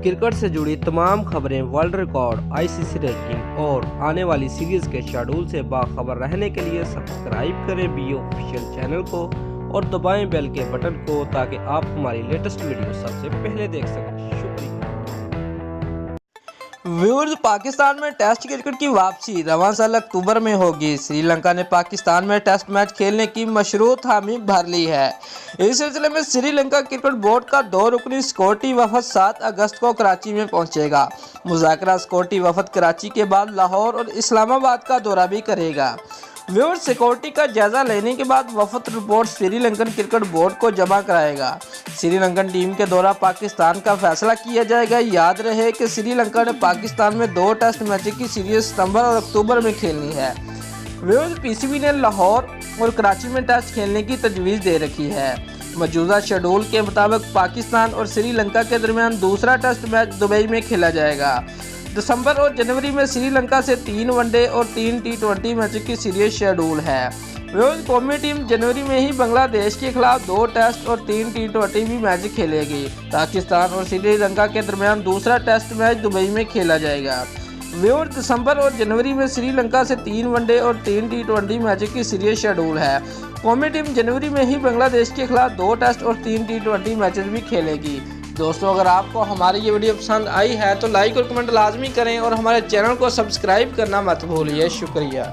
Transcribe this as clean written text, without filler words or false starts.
Cricket से जुड़ी तमाम खबरें, वर्ल्ड रिकॉर्ड, आईसीसी रैंकिंग और आने वाली सीरीज के शेड्यूल से बाखबर रहने के लिए सब्सक्राइब करें बी ऑफिशियल चैनल को और दबाएं बेल के बटन को ताकि आप हमारी लेटेस्ट वीडियो सबसे पहले देख सकें। शुक्रिया। व्यूअर्स, पाकिस्तान में टेस्ट क्रिकेट की वापसी रवां साल अक्टूबर में होगी। श्रीलंका ने पाकिस्तान में टेस्ट मैच खेलने की मशरूत हामी भर ली है। इस सिलसिले में श्रीलंका क्रिकेट बोर्ड का 2 रुकनी सिक्योरिटी वफद 7 अगस्त को कराची में पहुंचेगा। मुज़ाकरा सिक्योरिटी वफद कराची के बाद लाहौर और इस्लामाबाद का दौरा भी करेगा। व्यूअर्स, सिक्योरिटी का जायजा लेने के बाद वफद रिपोर्ट श्रीलंकन क्रिकेट बोर्ड को जमा कराएगा। श्रीलंकन टीम के दौरा पाकिस्तान का फैसला किया जाएगा। याद रहे कि श्रीलंका ने पाकिस्तान में 2 टेस्ट मैचों की सीरीज सितंबर और अक्टूबर में खेलनी है। व्यूअर्स, पीसीबी ने लाहौर और कराची में टेस्ट खेलने की तजवीज़ दे रखी है। मौजूदा शेड्यूल के मुताबिक पाकिस्तान और श्रीलंका के दरमियान दूसरा टेस्ट मैच दुबई में खेला जाएगा। दिसंबर और जनवरी में श्रीलंका से 3 वनडे और 3 टी20 मैचों की सीरीज शेड्यूल है। कौमी टीम जनवरी में ही बांग्लादेश के खिलाफ 2 टेस्ट और 3 टी20 भी मैच खेलेगी। पाकिस्तान और श्रीलंका के दरमियान दूसरा टेस्ट मैच दुबई में खेला जाएगा। व्यूअर्स, दिसंबर और जनवरी में श्रीलंका से 3 वनडे और 3 टी20 मैचों की सीरीज शेड्यूल है। कौमी टीम जनवरी में ही बांग्लादेश के खिलाफ 2 टेस्ट और 3 टी20 मैचेस भी खेलेगी। दोस्तों, अगर आपको हमारी ये वीडियो पसंद आई है तो लाइक और कमेंट लाजमी करें और हमारे चैनल को सब्सक्राइब करना मत भूलिए। शुक्रिया।